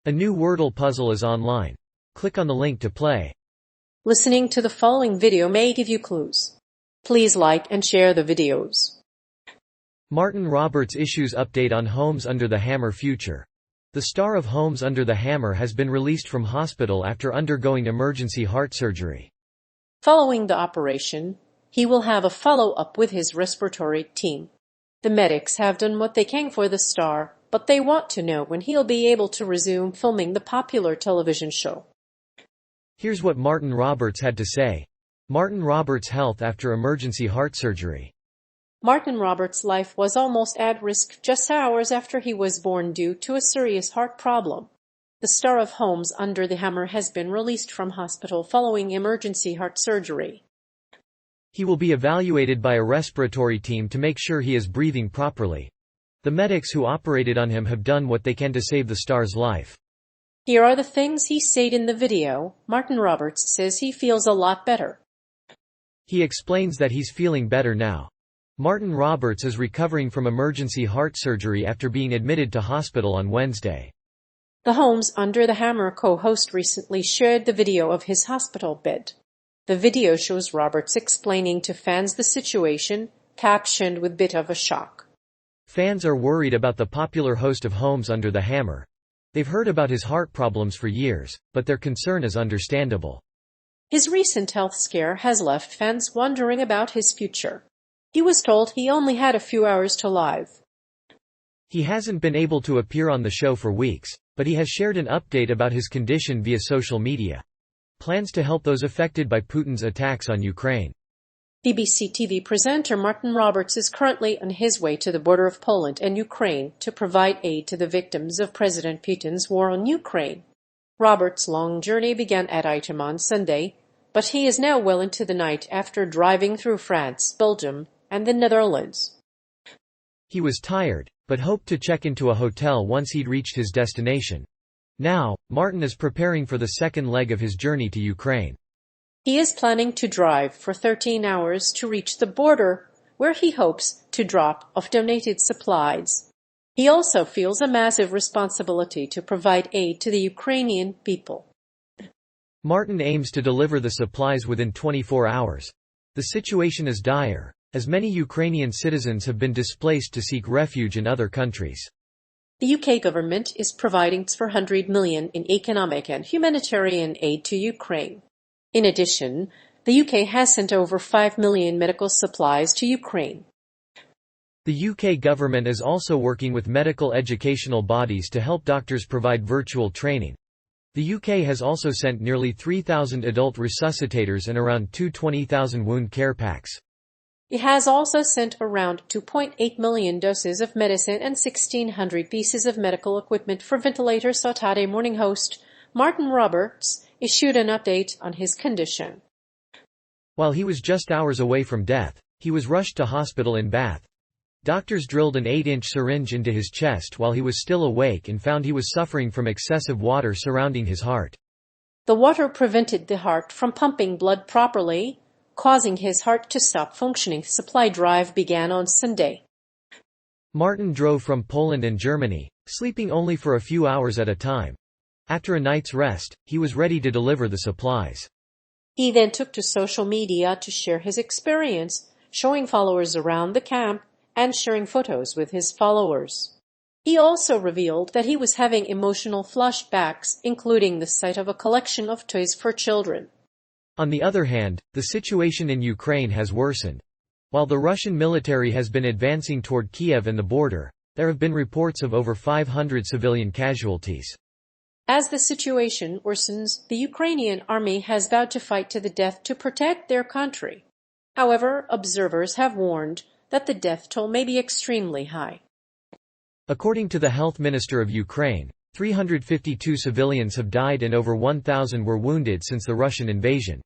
A new Wordle puzzle is online. Click on the link to play. Listening to the following video may give you clues. Please like and share the videos. Martin Roberts issues update on Homes Under the Hammer future. The star of Homes Under the Hammer has been released from hospital after undergoing emergency heart surgery. Following the operation, he will have a follow-up with his respiratory team. The medics have done what they can for the star, but they want to know when he'll be able to resume filming the popular television show. Here's what Martin Roberts had to say. Martin Roberts' health after emergency heart surgery. Martin Roberts' life was almost at risk just hours after he was born due to a serious heart problem. The star of Homes Under the Hammer has been released from hospital following emergency heart surgery. He will be evaluated by a respiratory team to make sure he is breathing properly. The medics who operated on him have done what they can to save the star's life. Here are the things he said in the video. Martin Roberts says he feels a lot better. He explains that he's feeling better now. Martin Roberts is recovering from emergency heart surgery after being admitted to hospital on Wednesday. The Homes Under the Hammer co-host recently shared the video of his hospital bed. The video shows Roberts explaining to fans the situation, captioned with "bit of a shock." Fans are worried about the popular host of Homes Under the Hammer. They've heard about his heart problems for years, but their concern is understandable. His recent health scare has left fans wondering about his future. He was told he only had a few hours to live. He hasn't been able to appear on the show for weeks, but he has shared an update about his condition via social media. Plans to help those affected by Putin's attacks on Ukraine. BBC TV presenter Martin Roberts is currently on his way to the border of Poland and Ukraine to provide aid to the victims of President Putin's war on Ukraine. Roberts' long journey began at Item on Sunday, but he is now well into the night after driving through France, Belgium, and the Netherlands. He was tired, but hoped to check into a hotel once he'd reached his destination. Now, Martin is preparing for the second leg of his journey to Ukraine. He is planning to drive for 13 hours to reach the border, where he hopes to drop off donated supplies. He also feels a massive responsibility to provide aid to the Ukrainian people. Martin aims to deliver the supplies within 24 hours. The situation is dire, as many Ukrainian citizens have been displaced to seek refuge in other countries. The UK government is providing $400 million in economic and humanitarian aid to Ukraine. In addition, the UK has sent over 5 million medical supplies to Ukraine. The UK government is also working with medical educational bodies to help doctors provide virtual training. The UK has also sent nearly 3,000 adult resuscitators and around 20,000 wound care packs. It has also sent around 2.8 million doses of medicine and 1,600 pieces of medical equipment for ventilators. Saturday morning host Martin Roberts issued an update on his condition. While he was just hours away from death, he was rushed to hospital in Bath. Doctors drilled an 8-inch syringe into his chest while he was still awake and found he was suffering from excessive water surrounding his heart. The water prevented the heart from pumping blood properly, causing his heart to stop functioning. Supply drive began on Sunday. Martin drove from Poland and Germany, sleeping only for a few hours at a time. After a night's rest, he was ready to deliver the supplies. He then took to social media to share his experience, showing followers around the camp and sharing photos with his followers. He also revealed that he was having emotional flashbacks, including the sight of a collection of toys for children. On the other hand, the situation in Ukraine has worsened. While the Russian military has been advancing toward Kiev and the border, there have been reports of over 500 civilian casualties. As the situation worsens, the Ukrainian army has vowed to fight to the death to protect their country. However, observers have warned that the death toll may be extremely high. According to the health minister of Ukraine, 352 civilians have died and over 1,000 were wounded since the Russian invasion.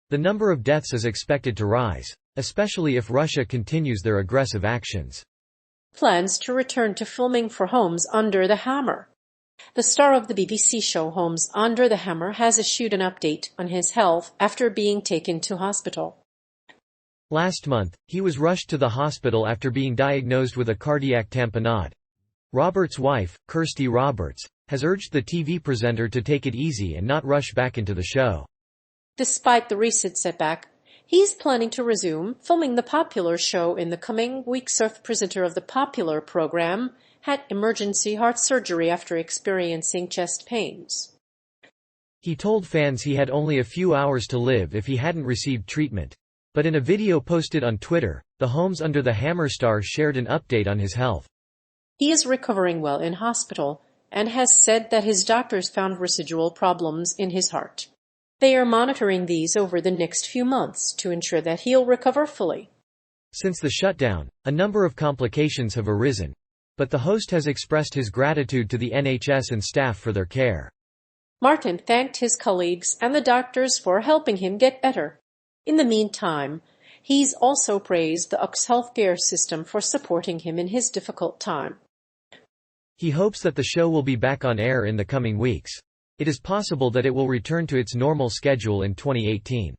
The number of deaths is expected to rise, especially if Russia continues their aggressive actions. Plans to return to filming for Homes Under the Hammer. The star of the BBC show Homes Under the Hammer has issued an update on his health after being taken to hospital. Last month, he was rushed to the hospital after being diagnosed with a cardiac tamponade. Roberts' wife, Kirsty Roberts, has urged the TV presenter to take it easy and not rush back into the show. Despite the recent setback, he's planning to resume filming the popular show in the coming weeks. The presenter of the popular program had emergency heart surgery after experiencing chest pains. He told fans he had only a few hours to live if he hadn't received treatment. But in a video posted on Twitter, the Homes Under the Hammer star shared an update on his health. He is recovering well in hospital and has said that his doctors found residual problems in his heart. They are monitoring these over the next few months to ensure that he'll recover fully. Since the shutdown, a number of complications have arisen, but the host has expressed his gratitude to the NHS and staff for their care. Martin thanked his colleagues and the doctors for helping him get better. In the meantime, he's also praised the UK's healthcare system for supporting him in his difficult time. He hopes that the show will be back on air in the coming weeks. It is possible that it will return to its normal schedule in 2018.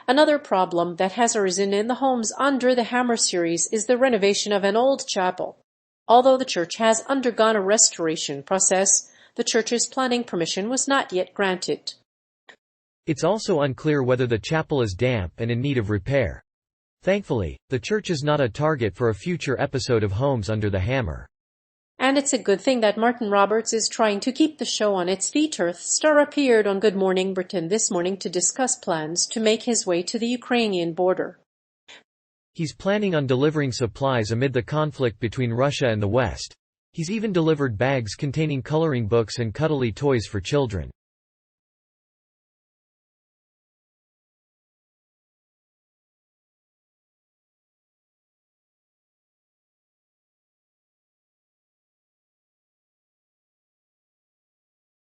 Another problem that has arisen in the Homes Under the Hammer series is the renovation of an old chapel. Although the church has undergone a restoration process, the church's planning permission was not yet granted. It's also unclear whether the chapel is damp and in need of repair. Thankfully, the church is not a target for a future episode of Homes Under the Hammer. And it's a good thing that Martin Roberts is trying to keep the show on its feet. Earth Star appeared on Good Morning Britain this morning to discuss plans to make his way to the Ukrainian border. He's planning on delivering supplies amid the conflict between Russia and the West. He's even delivered bags containing coloring books and cuddly toys for children.